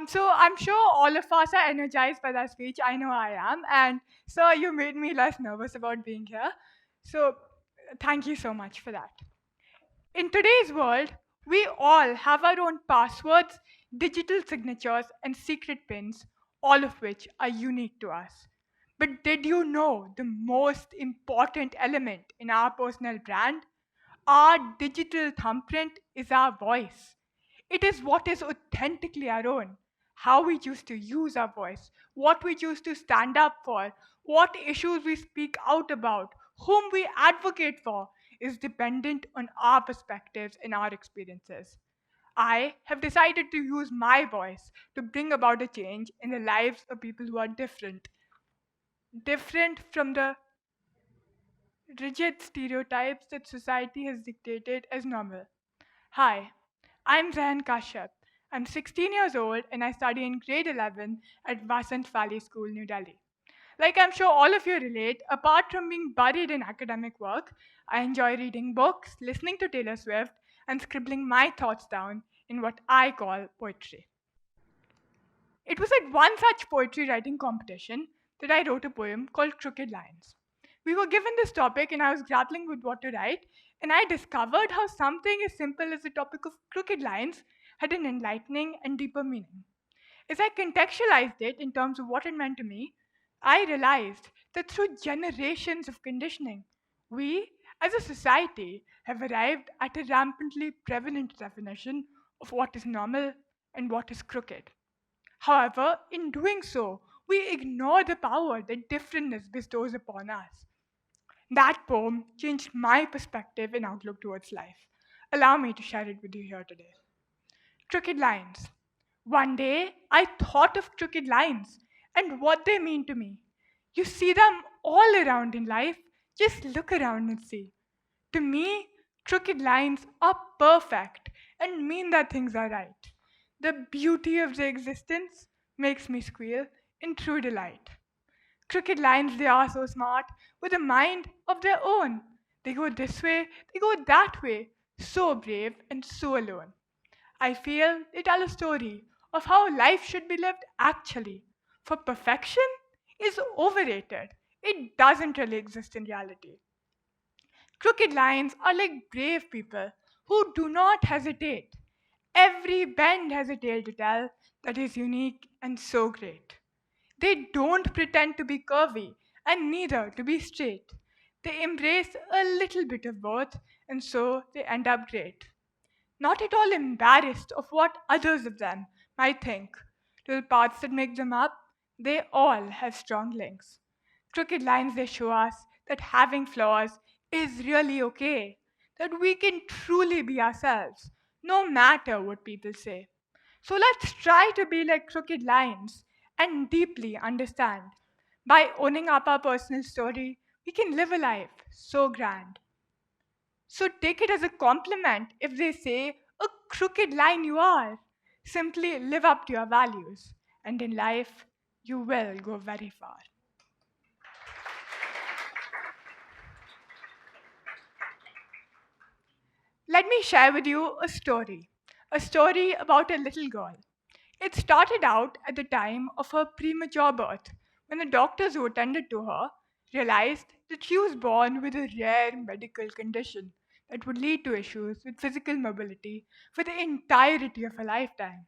So I'm sure all of us are energized by that speech. I know I am. And sir, you made me less nervous about being here. So thank you so much for that. In today's world, we all have our own passwords, digital signatures, and secret pins, all of which are unique to us. But did you know the most important element in our personal brand? Our digital thumbprint is our voice. It is what is authentically our own. How we choose to use our voice, what we choose to stand up for, what issues we speak out about, whom we advocate for, is dependent on our perspectives and our experiences. I have decided to use my voice to bring about a change in the lives of people who are different from the rigid stereotypes that society has dictated as normal. Hi, I'm Zehn Kashyap. I'm 16 years old and I study in grade 11 at Vasant Valley School, New Delhi. Like I'm sure all of you relate, apart from being buried in academic work, I enjoy reading books, listening to Taylor Swift, and scribbling my thoughts down in what I call poetry. It was at one such poetry writing competition that I wrote a poem called Crooked Lines. We were given this topic and I was grappling with what to write, and I discovered how something as simple as the topic of crooked lines had an enlightening and deeper meaning. As I contextualized it in terms of what it meant to me, I realized that through generations of conditioning, we as a society have arrived at a rampantly prevalent definition of what is normal and what is crooked. However, in doing so, we ignore the power that differentness bestows upon us. That poem changed my perspective and outlook towards life. Allow me to share it with you here today. Crooked lines. One day, I thought of crooked lines and what they mean to me. You see them all around in life. Just look around and see. To me, crooked lines are perfect and mean that things are right. The beauty of their existence makes me squeal in true delight. Crooked lines, they are so smart, with a mind of their own. They go this way, they go that way, so brave and so alone. I feel they tell a story of how life should be lived actually. For perfection is overrated. It doesn't really exist in reality. Crooked lines are like brave people who do not hesitate. Every bend has a tale to tell that is unique and so great. They don't pretend to be curvy and neither to be straight. They embrace a little bit of both and so they end up great. Not at all embarrassed of what others of them might think. To the parts that make them up, they all have strong links. Crooked lines, they show us that having flaws is really okay, that we can truly be ourselves, no matter what people say. So let's try to be like crooked lines and deeply understand. By owning up our personal story, we can live a life so grand. So take it as a compliment if they say, a crooked line you are. Simply live up to your values, and in life, you will go very far. Let me share with you a story about a little girl. It started out at the time of her premature birth, when the doctors who attended to her realized that she was born with a rare medical condition that would lead to issues with physical mobility for the entirety of her lifetime.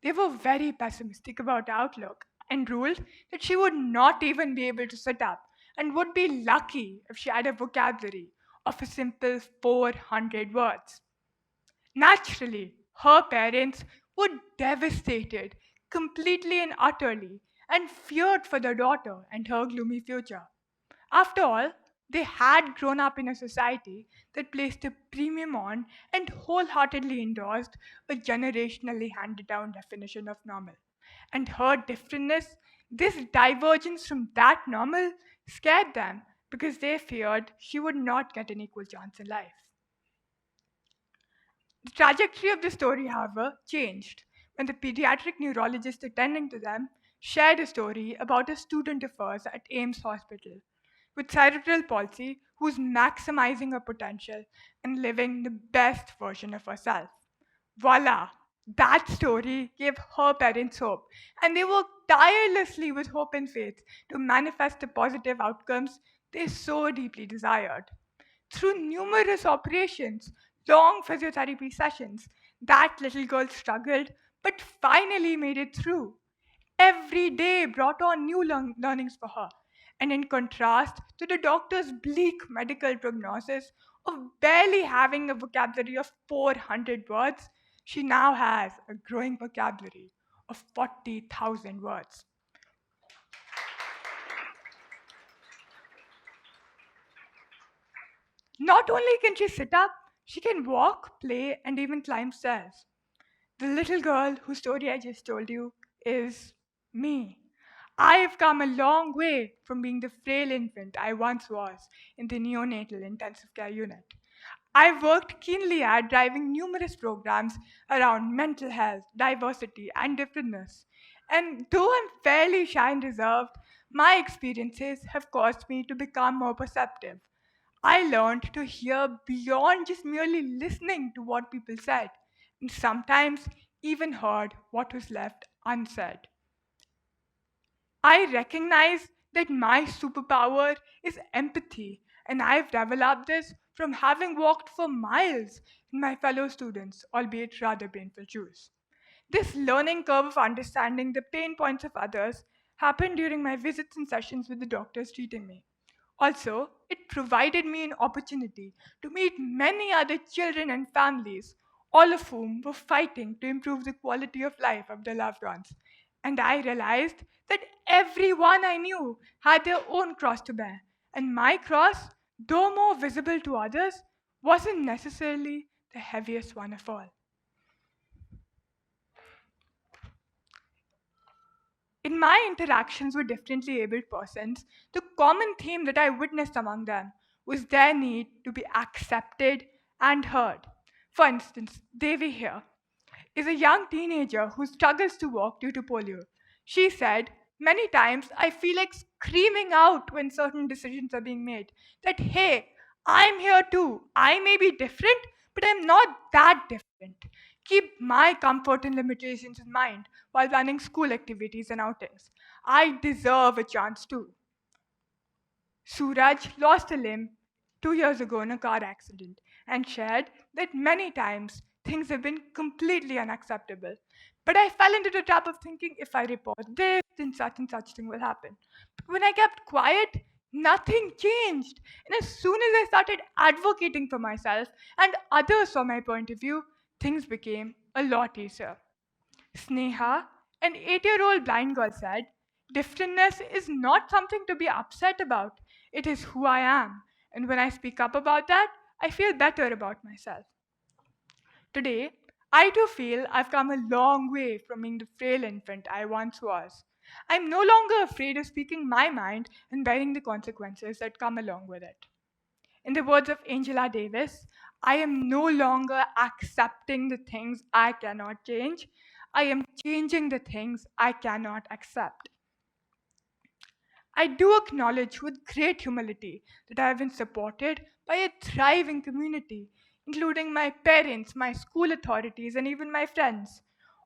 They were very pessimistic about her outlook and ruled that she would not even be able to sit up and would be lucky if she had a vocabulary of a simple 400 words. Naturally, her parents were devastated, completely and utterly, and feared for their daughter and her gloomy future. After all, they had grown up in a society that placed a premium on and wholeheartedly endorsed a generationally handed down definition of normal. And her differentness, this divergence from that normal, scared them because they feared she would not get an equal chance in life. The trajectory of the story, however, changed when the pediatric neurologist attending to them shared a story about a student of hers at Ames Hospital with cerebral palsy who's maximizing her potential and living the best version of herself. Voila! That story gave her parents hope, and they worked tirelessly with hope and faith to manifest the positive outcomes they so deeply desired. Through numerous operations, long physiotherapy sessions, that little girl struggled but finally made it through. Every day brought on new learnings for her. And in contrast to the doctor's bleak medical prognosis of barely having a vocabulary of 400 words, she now has a growing vocabulary of 40,000 words. Not only can she sit up, she can walk, play, and even climb stairs. The little girl whose story I just told you is me. I've come a long way from being the frail infant I once was in the neonatal intensive care unit. I've worked keenly at driving numerous programs around mental health, diversity, and differentness. And though I'm fairly shy and reserved, my experiences have caused me to become more perceptive. I learned to hear beyond just merely listening to what people said, and sometimes even heard what was left unsaid. I recognize that my superpower is empathy, and I've developed this from having walked for miles in my fellow students, albeit rather painful shoes. This learning curve of understanding the pain points of others happened during my visits and sessions with the doctors treating me. Also, it provided me an opportunity to meet many other children and families, all of whom were fighting to improve the quality of life of their loved ones. And I realized that everyone I knew had their own cross to bear, and my cross, though more visible to others, wasn't necessarily the heaviest one of all. In my interactions with differently abled persons, the common theme that I witnessed among them was their need to be accepted and heard. For instance, Devi here is a young teenager who struggles to walk due to polio. She said, many times I feel like screaming out when certain decisions are being made that, hey, I'm here too. I may be different, but I'm not that different. Keep my comfort and limitations in mind while planning school activities and outings. I deserve a chance too. Suraj lost a limb 2 years ago in a car accident and shared that many times things have been completely unacceptable. But I fell into the trap of thinking if I report this, then such and such thing will happen. But when I kept quiet, nothing changed. And as soon as I started advocating for myself and others saw my point of view, things became a lot easier. Sneha, an 8-year-old blind girl, said, differentness is not something to be upset about. It is who I am. And when I speak up about that, I feel better about myself. Today, I too feel I've come a long way from being the frail infant I once was. I'm no longer afraid of speaking my mind and bearing the consequences that come along with it. In the words of Angela Davis, I am no longer accepting the things I cannot change. I am changing the things I cannot accept. I do acknowledge with great humility that I have been supported by a thriving community, including my parents, my school authorities, and even my friends.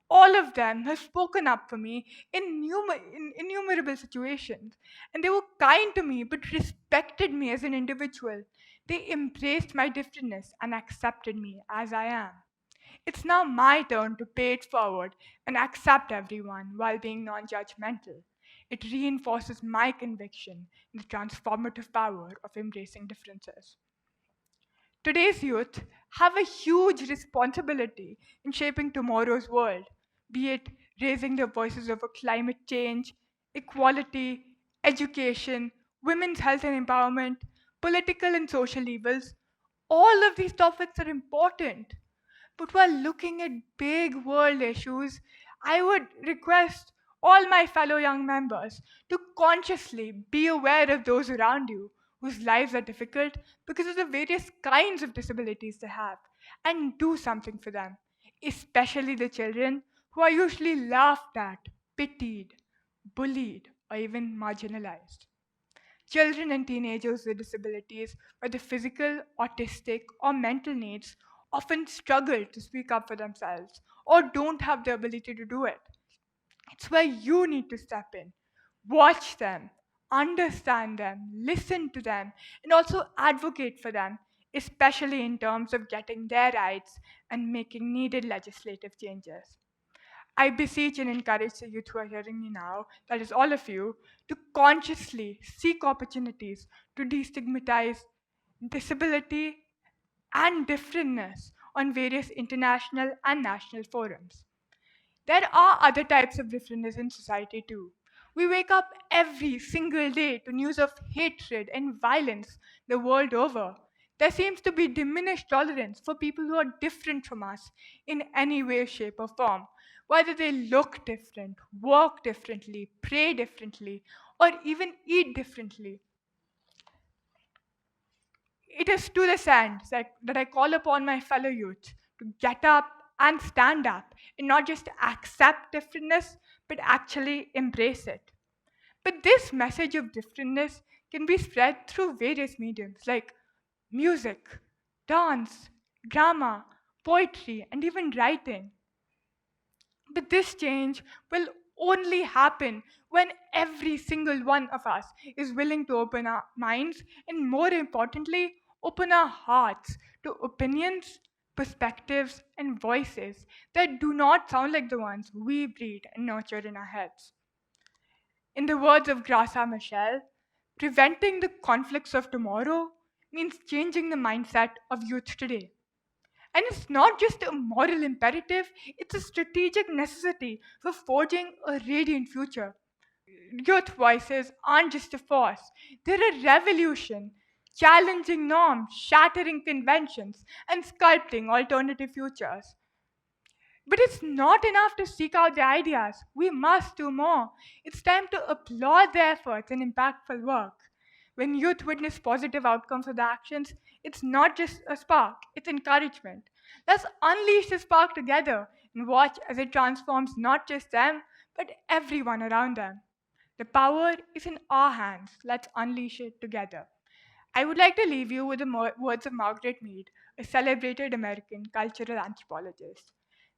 All of them have spoken up for me in innumerable situations, and they were kind to me but respected me as an individual. They embraced my differentness and accepted me as I am. It's now my turn to pay it forward and accept everyone while being non judgmental. It reinforces my conviction in the transformative power of embracing differences. Today's youth have a huge responsibility in shaping tomorrow's world, be it raising their voices over climate change, equality, education, women's health and empowerment, political and social evils. All of these topics are important. But while looking at big world issues, I would request all my fellow young members to consciously be aware of those around you whose lives are difficult because of the various kinds of disabilities they have and do something for them, especially the children who are usually laughed at, pitied, bullied, or even marginalized. Children and teenagers with disabilities, whether physical, autistic, or mental needs, often struggle to speak up for themselves or don't have the ability to do it. It's where you need to step in, watch them, understand them, listen to them, and also advocate for them, especially in terms of getting their rights and making needed legislative changes. I beseech and encourage the youth who are hearing me now, that is all of you, to consciously seek opportunities to destigmatize disability and differentness on various international and national forums. There are other types of differentness in society too. We wake up every single day to news of hatred and violence the world over. There seems to be diminished tolerance for people who are different from us in any way, shape, or form, whether they look different, work differently, pray differently, or even eat differently. It is to this end that I call upon my fellow youth to get up and stand up and not just accept differentness, but actually embrace it. But this message of differentness can be spread through various mediums like music, dance, drama, poetry, and even writing. But this change will only happen when every single one of us is willing to open our minds and, more importantly, open our hearts to opinions, perspectives, and voices that do not sound like the ones we breed and nurture in our heads. In the words of Grasa Michel, preventing the conflicts of tomorrow means changing the mindset of youth today. And it's not just a moral imperative, it's a strategic necessity for forging a radiant future. Youth voices aren't just a force, they're a revolution, challenging norms, shattering conventions, and sculpting alternative futures. But it's not enough to seek out the ideas. We must do more. It's time to applaud their efforts and impactful work. When youth witness positive outcomes of the actions, it's not just a spark, it's encouragement. Let's unleash the spark together and watch as it transforms not just them, but everyone around them. The power is in our hands. Let's unleash it together. I would like to leave you with the words of Margaret Mead, a celebrated American cultural anthropologist.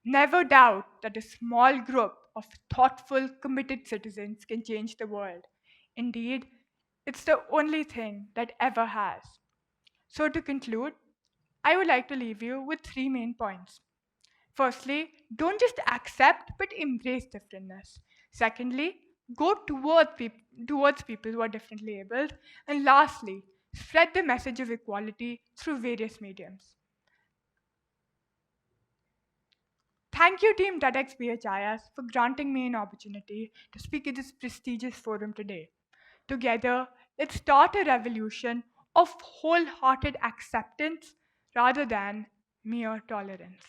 Never doubt that a small group of thoughtful, committed citizens can change the world. Indeed, it's the only thing that ever has. So, to conclude, I would like to leave you with three main points. Firstly, don't just accept but embrace differentness. Secondly, go towards people who are differently abled. And lastly, spread the message of equality through various mediums. Thank you, Team TEDxBHIS, for granting me an opportunity to speak at this prestigious forum today. Together, let's start a revolution of wholehearted acceptance rather than mere tolerance.